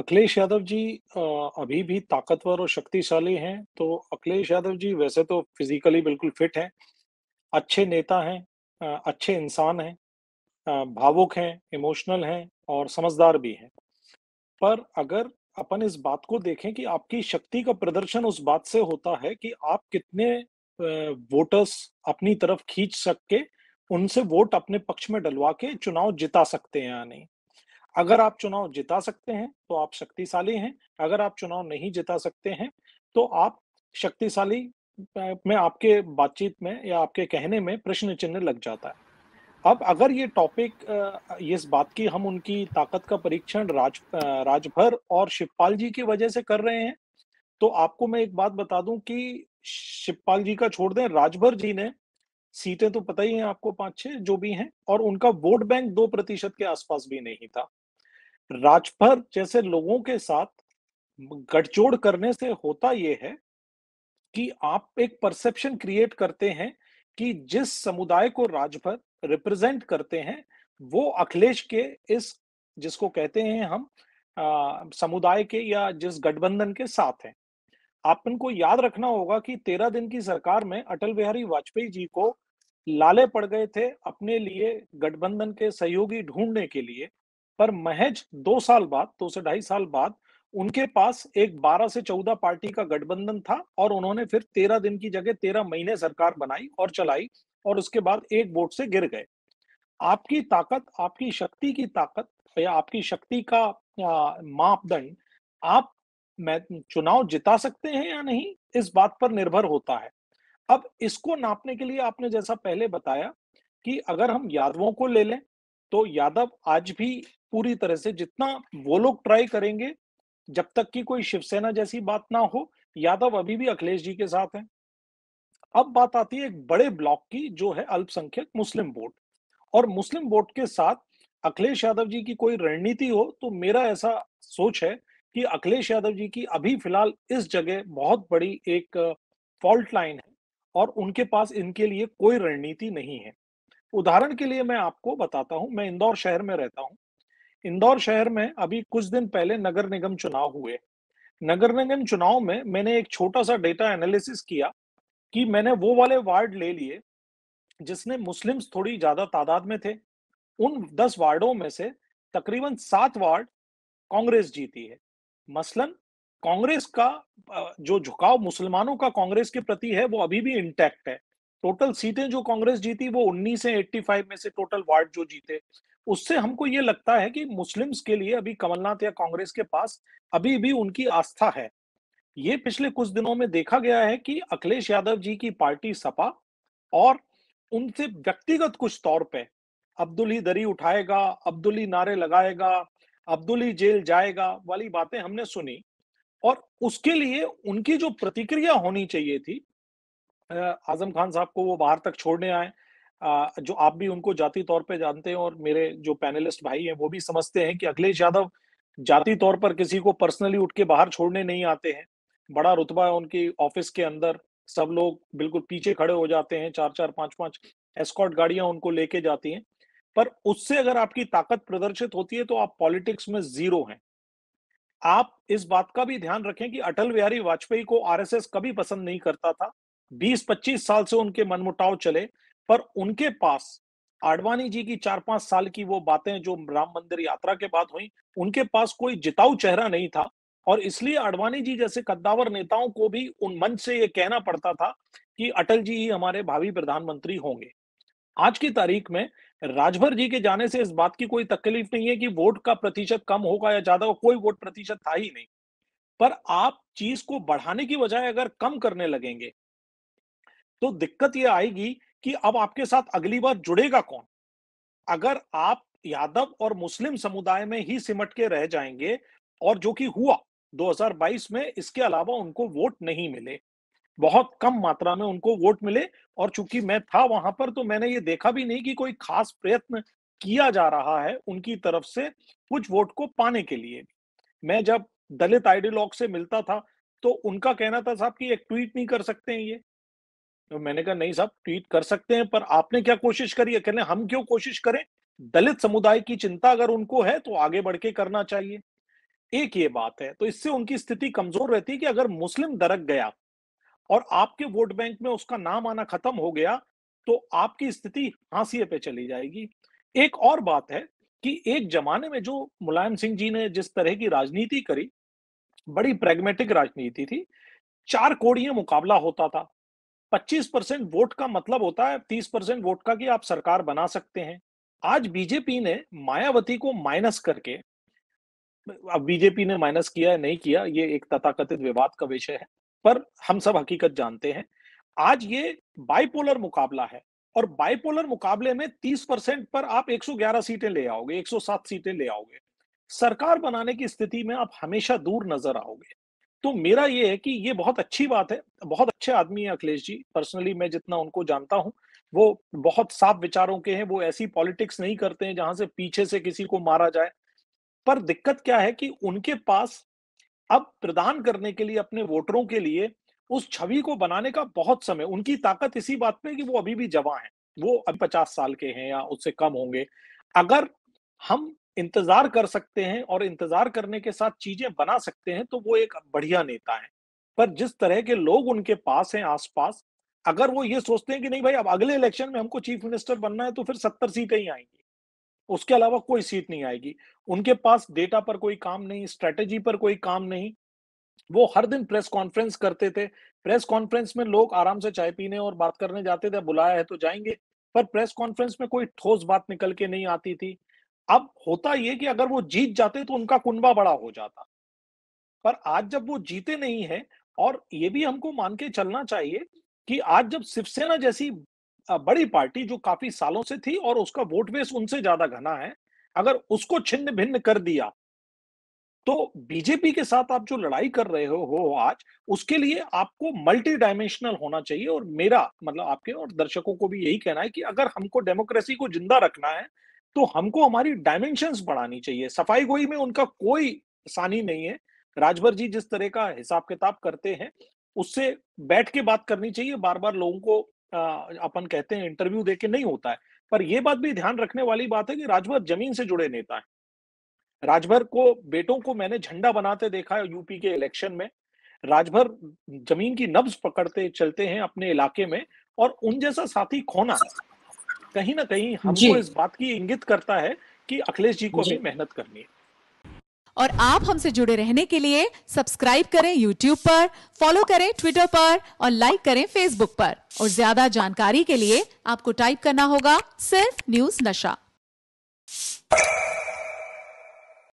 अखिलेश यादव जी अ, अभी भी ताकतवर और शक्तिशाली हैं। तो अखिलेश यादव जी वैसे तो फिजिकली बिल्कुल फिट हैं, अच्छे नेता हैं, अच्छे इंसान हैं, भावुक हैं, इमोशनल हैं और समझदार भी हैं। पर अगर अपन इस बात को देखें कि आपकी शक्ति का प्रदर्शन उस बात से होता है कि आप कितने वोटर्स अपनी तरफ खींच सक के उनसे वोट अपने पक्ष में डलवा के चुनाव जिता सकते हैं या नहीं। अगर आप चुनाव जिता सकते हैं, तो आप शक्तिशाली हैं। अगर आप चुनाव नहीं जिता सकते हैं, तो आप शक्तिशाली में आपके बातचीत में या आपके कहने में प्रश्न चिन्ह लग जाता है। अब अगर ये टॉपिक इस बात की हम उनकी ताकत का परीक्षण राजभर और शिवपाल जी की वजह से कर रहे हैं, तो आपको मैं एक बात बता दूं कि शिवपाल जी का छोड़ दें, राजभर जी ने सीटें तो पता ही हैं आपको 5-6 जो भी हैं और उनका वोट बैंक 2% के आसपास भी नहीं था। राजभर जैसे लोगों के साथ गठजोड़ करने से होता ये है कि आप एक परसेप्शन क्रिएट करते हैं कि जिस समुदाय को राजभर रिप्रेजेंट करते हैं, वो अखिलेश के इस जिसको कहते हैं हम समुदाय के या जिस गठबंधन के साथ हैं। आपको याद रखना होगा कि 13 दिन की सरकार में अटल बिहारी वाजपेयी जी को लाले पड़ गए थे अपने लिए गठबंधन के सहयोगी ढूंढने के लिए, पर महज 2 साल बाद, 2 से ढाई साल बाद उनके पास एक 12 से 14 पार्टी का गठबंधन था और उन्होंने फिर 13 दिन की जगह 13 महीने सरकार बनाई और चलाई और उसके बाद एक वोट से गिर गए। आपकी ताकत, आपकी शक्ति की ताकत या आपकी शक्ति का मापदंड आप मैं चुनाव जिता सकते हैं या नहीं, इस बात पर निर्भर होता है। अब इसको नापने के लिए आपने जैसा पहले बताया कि अगर हम यादवों को ले लें, तो यादव आज भी पूरी तरह से जितना वो लोग ट्राई करेंगे, जब तक कि कोई शिवसेना जैसी बात ना हो, यादव अभी भी अखिलेश जी के साथ हैं। अब बात आती है एक बड़े ब्लॉक की जो है अल्पसंख्यक मुस्लिम वोट। और मुस्लिम वोट के साथ अखिलेश यादव जी की कोई रणनीति हो, तो मेरा ऐसा सोच है कि अखिलेश यादव जी की अभी फिलहाल इस जगह बहुत बड़ी एक फॉल्ट लाइन है और उनके पास इनके लिए कोई रणनीति नहीं है। उदाहरण के लिए मैं आपको बताता हूं, मैं इंदौर शहर में रहता हूं। इंदौर शहर में अभी कुछ दिन पहले नगर निगम चुनाव हुए। नगर निगम चुनाव में मैंने एक छोटा सा डेटा एनालिसिस किया कि मैंने वो वाले वार्ड ले लिए जिसने मुस्लिम्स थोड़ी ज्यादा तादाद में थे। उन 10 वार्डों में से तकरीबन 7 वार्ड कांग्रेस जीती है। मसलन कांग्रेस का जो झुकाव मुसलमानों का कांग्रेस के प्रति है वो अभी भी इंटैक्ट है। टोटल सीटें जो कांग्रेस जीती वो 19 से 85 में से टोटल वार्ड जो जीते, उससे हमको ये लगता है कि मुस्लिम्स के लिए अभी कमलनाथ या कांग्रेस के पास अभी भी उनकी आस्था है। ये पिछले कुछ दिनों में देखा गया है कि अखिलेश यादव जी की पार्टी सपा और उनसे व्यक्तिगत कुछ तौर पे अब्दुल ही दरी उठाएगा, अब्दुल ही नारे लगाएगा, अब्दुल ही जेल जाएगा वाली बातें हमने सुनी और उसके लिए उनकी जो प्रतिक्रिया होनी चाहिए थी, आजम खान साहब को वो बाहर तक छोड़ने आए। जो आप भी उनको जाति तौर पे जानते हैं और मेरे जो पैनलिस्ट भाई हैं वो भी समझते हैं कि अखिलेश यादव जाति तौर पर किसी को पर्सनली उठ के बाहर छोड़ने नहीं आते हैं। बड़ा रुतबा है उनकी ऑफिस के अंदर, सब लोग बिल्कुल पीछे खड़े हो जाते हैं, 4-4 5-5 एस्कॉर्ट गाड़ियां उनको लेके जाती हैं। पर उससे अगर आपकी ताकत प्रदर्शित होती है तो आप पॉलिटिक्स में ज़ीरो हैं। आप इस बात का भी ध्यान रखें कि अटल बिहारी वाजपेयी को आरएसएस कभी पसंद नहीं करता था। 20-25 साल से उनके मनमुटाव चले, पर उनके पास आडवाणी जी की 4-5 साल की वो बातें जो राम मंदिर यात्रा के बाद हुई, उनके पास कोई जिताऊ चेहरा नहीं था और इसलिए आडवाणी जी जैसे कद्दावर नेताओं को भी उन मंच से ये कहना पड़ता था कि अटल जी ही हमारे भावी प्रधानमंत्री होंगे। आज की तारीख में राजभर जी के जाने से इस बात की कोई तकलीफ नहीं है कि वोट का प्रतिशत कम होगा या ज्यादा, कोई वोट प्रतिशत था ही नहीं। पर आप चीज को बढ़ाने की बजाय अगर कम करने लगेंगे, तो दिक्कत ये आएगी कि अब आपके साथ अगली बार जुड़ेगा कौन? अगर आप यादव और मुस्लिम समुदाय में ही सिमट के रह जाएंगे और जो कि हुआ 2022 में, इसके अलावा उनको वोट नहीं मिले, बहुत कम मात्रा में उनको वोट मिले। और चूंकि मैं था वहां पर तो मैंने ये देखा भी नहीं कि कोई खास प्रयत्न किया जा रहा है उनकी तरफ से कुछ वोट को पाने के लिए। मैं जब दलित आइडियोलॉग से मिलता था तो उनका कहना था साहब कि एक ट्वीट नहीं कर सकते हैं ये। तो मैंने कहा नहीं साहब, ट्वीट कर सकते हैं, पर आपने क्या कोशिश करी है? कहने हम क्यों कोशिश करें, दलित समुदाय की चिंता अगर उनको है तो आगे बढ़ के करना चाहिए। एक ये बात है, तो इससे उनकी स्थिति कमजोर रहती है कि अगर मुस्लिम दरक गया और आपके वोट बैंक में उसका नाम आना खत्म हो गया, तो आपकी स्थिति हाशिए पे चली जाएगी। एक और बात है कि एक जमाने में जो मुलायम सिंह जी ने जिस तरह की राजनीति करी, बड़ी प्रैग्मेटिक राजनीति थी। 4 कोणीय मुकाबला होता था। 25% वोट का मतलब होता है 30% वोट का कि आप सरकार बना सकते हैं। आज बीजेपी ने मायावती को माइनस करके, अब बीजेपी ने माइनस किया है, नहीं किया, ये एक तथाकथित विवाद का विषय है, पर हम सब हकीकत जानते हैं। आज ये बाइपोलर मुकाबला है और बाइपोलर मुकाबले में 30% पर आप 111 सीटें ले आओगे, 107 सीटें ले आओगे। सरकार बनाने की स्थिति में आप हमेशा दूर नजर आओगे। तो मेरा ये है कि ये बहुत अच्छी बात है, बहुत अच्छे आदमी हैं अखिलेश जी, पर्सनली मैं जितना उनको जानता हूँ, वो बहुत साफ विचारों के हैं, वो ऐसी पॉलिटिक्स नहीं करते हैं जहां से पीछे से किसी को मारा जाए। पर दिक्कत क्या है कि उनके पास अब प्रदान करने के लिए अपने वोटरों के लिए उस छवि को बनाने का बहुत समय, उनकी ताकत इसी बात में है कि वो अभी भी जवां हैं। वो अभी 50 साल के हैं या उससे कम होंगे। अगर हम इंतजार कर सकते हैं और इंतजार करने के साथ चीजें बना सकते हैं तो वो एक बढ़िया नेता है। पर जिस तरह के लोग उनके पास हैं आस-पास, अगर वो ये सोचते हैं कि नहीं भाई अब अगले इलेक्शन में हमको चीफ मिनिस्टर बनना है तो फिर 70 सीटें ही आएँगी। उसके अलावा कोई सीट नहीं आएगी। उनके पास डेटा पर कोई काम नहीं, स्ट्रैटेजी पर कोई काम नहीं। वो हर दिन प्रेस कॉन्फ्रेंस करते थे। प्रेस कॉन्फ्रेंस में लोग आराम से चाय पीने और बात करने जाते थे, बुलाया है तो जाएँगे। पर प्रेस कॉन्फ्रेंस में कोई ठोस बात निकल के नहीं आती थी। अब होता ये कि अगर वो जीत जाते तो उनका कुनबा बड़ा हो जाता। पर आज जब वो जीते नहीं हैं और ये भी हमको मान के चलना चाहिए कि आज जब शिवसेना जैसी बड़ी पार्टी जो काफ़ी सालों से थी और उसका वोट बेस उनसे ज़्यादा घना है, अगर उसको छिन्न-भिन्न कर दिया, तो बीजेपी के साथ आप जो लड़ाई कर रहे हो आज, उसके लिए आपको मल्टी डायमेंशनल होना चाहिए और मेरा मतलब आपके और दर्शकों को भी यही कहना है कि अगर हमको डेमोक्रेसी को जिंदा रखना है, तो हमको हमारी डायमेंशंस बढ़ानी चाहिए। सफाई-गोई में उनका कोई सानी नहीं है। राजभर जी जिस तरह का हिसाब-किताब करते हैं, उससे बैठ के बात करनी चाहिए। बार-बार लोगों को अपन कहते हैं इंटरव्यू देके नहीं होता है। पर ये बात भी ध्यान रखने वाली बात है कि राजभर जमीन से जुड़े नेता हैं। राजभर को बेटों को मैंने झंडा बनाते देखा है यूपी के इलेक्शन में। राजभर जमीन की नब्ज पकड़ते चलते हैं अपने इलाके में और उन जैसा साथी खोना कहीं न कहीं जी, हमको इस बात की इंगित करता है कि अखिलेश जी को अभी जी। मेहनत करनी है। और आप हमसे जुड़े रहने के लिए सब्सक्राइब करें YouTube पर, फॉलो करें ट्विटर पर और लाइक करें Facebook पर। और ज्यादा जानकारी के लिए आपको टाइप करना होगा सिर्फ न्यूज नशा।